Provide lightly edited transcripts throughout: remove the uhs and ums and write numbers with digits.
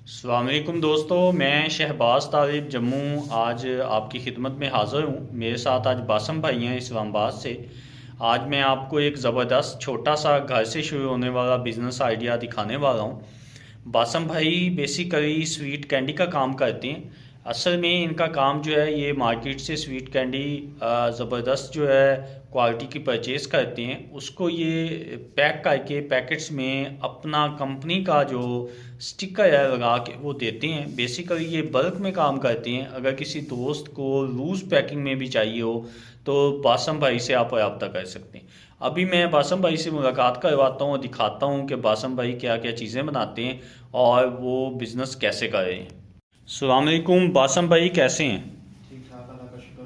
अस्सलाम वालेकुम दोस्तों, मैं शहबाज तालिब जम्मू आज आपकी खिदमत में हाज़िर हूँ। मेरे साथ आज बासम भाई हैं इस्लामाबाद से। आज मैं आपको एक ज़बरदस्त छोटा सा घर से शुरू होने वाला बिज़नेस आइडिया दिखाने वाला हूँ। बासम भाई बेसिकली स्वीट कैंडी का काम करते हैं। असल में इनका काम जो है ये मार्केट से स्वीट कैंडी ज़बरदस्त जो है क्वालिटी की परचेज़ करते हैं, उसको ये पैक करके पैकेट्स में अपना कंपनी का जो स्टिकर है लगा के वो देते हैं। बेसिकली ये बल्क में काम करते हैं। अगर किसी दोस्त को लूज़ पैकिंग में भी चाहिए हो तो बासम भाई से आप रब्ता कर सकते हैं। अभी मैं बासम भाई से मुलाकात करवाता हूँ और दिखाता हूँ कि बासम भाई क्या क्या चीज़ें बनाते हैं और वो बिज़नेस कैसे कर रहे हैं। अस्सलाम वालेकुम बासम भाई, कैसे हैं? ठीक ठाक, अल्लाह का शुक्र।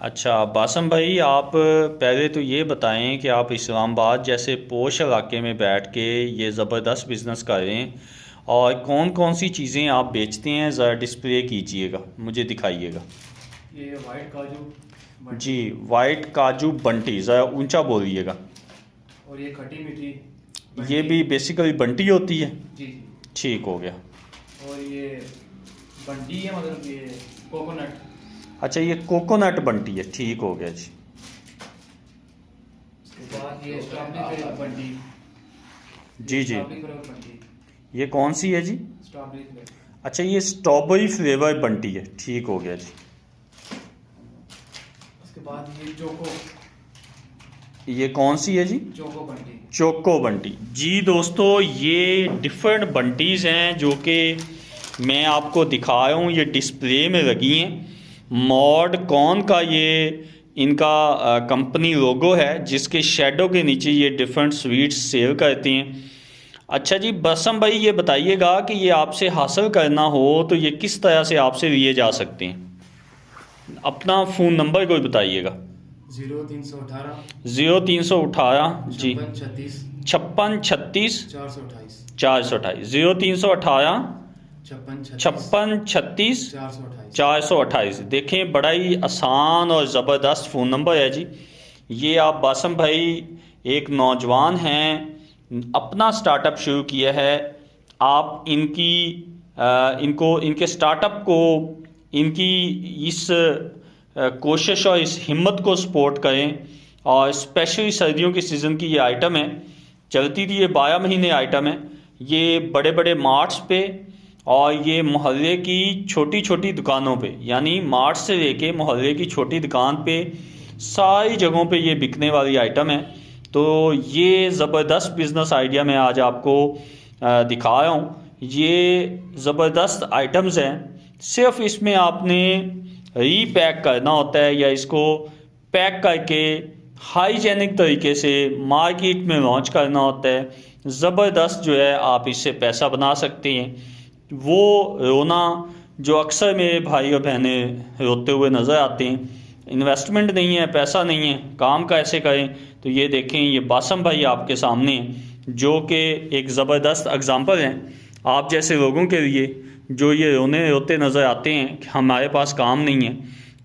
अच्छा बासम भाई, आप पहले तो ये बताएं कि आप इस्लामाबाद जैसे पोश इलाके में बैठ के ये ज़बरदस्त बिज़नेस कर रहे हैं और कौन कौन सी चीज़ें आप बेचते हैं, ज़रा डिस्प्ले कीजिएगा, मुझे दिखाइएगा। ये वाइट काजू बंटी जी, वाइट काजू बंटी, ज़रा ऊंचा बोलिएगा। और ये खट्टी मीठी ये बंटी। भी बेसिकली बंटी होती है? जी जी। ठीक हो गया। और ये बंटी है, मतलब ये कोकोनट। अच्छा, ये कोकोनट बंटी है, ठीक हो गया जी। उसके बाद ये स्ट्रॉबेरी फ्लेवर बंटी। जी जी, स्ट्रॉबेरी फ्लेवर बंटी। ये कौन सी है जी? Strawberry flavour. अच्छा, ये स्ट्रॉबेरी फ्लेवर बंटी है, ठीक हो गया जी। उसके बाद ये चोको। ये कौन सी है जी? चोको बंटी। चोको बंटी। जी दोस्तों, ये डिफरेंट बंटीज़ हैं जो कि मैं आपको दिखा रहा हूँ, ये डिस्प्ले में लगी हैं। मॉड कॉन का ये इनका कंपनी लोगो है, जिसके शेडो के नीचे ये डिफरेंट स्वीट्स सेल करते हैं। अच्छा जी बासम भाई, ये बताइएगा कि ये आपसे हासिल करना हो तो ये किस तरह से आपसे लिए जा सकते हैं? अपना फ़ोन नंबर कोई बताइएगा। 0318 0318 जी 56 छप्पन छत्तीस 428 428 0318 56 छप्पन छत्तीस 428। 428। देखें, बड़ा ही आसान और ज़बरदस्त फ़ोन नंबर है जी। ये आप बासम भाई एक नौजवान हैं, अपना स्टार्टअप शुरू किया है। आप इनको इनके स्टार्टअप को, इनकी इस कोशिश और इस हिम्मत को सपोर्ट करें। और स्पेशली सर्दियों की सीज़न की ये आइटम है, चलती थी, ये 12 महीने आइटम है। ये बड़े बड़े मार्ट्स पे और ये मोहल्ले की छोटी छोटी दुकानों पे, यानी मार्ट से लेके मोहल्ले की छोटी दुकान पे सारी जगहों पे ये बिकने वाली आइटम है। तो ये ज़बरदस्त बिज़नेस आइडिया मैं आज आपको दिखा रहा हूँ। ये ज़बरदस्त आइटम्स हैं, सिर्फ इसमें आपने रीपैक करना होता है या इसको पैक करके हाइजेनिक तरीके से मार्केट में लॉन्च करना होता है। ज़बरदस्त जो है आप इससे पैसा बना सकते हैं। वो रोना जो अक्सर मेरे भाई और बहनें रोते हुए नज़र आते हैं, इन्वेस्टमेंट नहीं है, पैसा नहीं है, काम कैसे करें? तो ये देखें, ये बासम भाई आपके सामने हैं जो कि एक ज़बरदस्त एग्ज़ाम्पल हैं आप जैसे लोगों के लिए जो ये रोने रोते नज़र आते हैं कि हमारे पास काम नहीं है।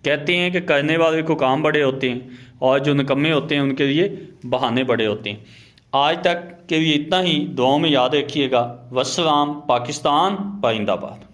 कहते हैं कि करने वाले को काम बड़े होते हैं और जो निकम्मे होते हैं उनके लिए बहाने बड़े होते हैं। आज तक के लिए इतना ही, दुआओं में याद रखिएगा। वस्सलाम। पाकिस्तान पाइंदाबाद।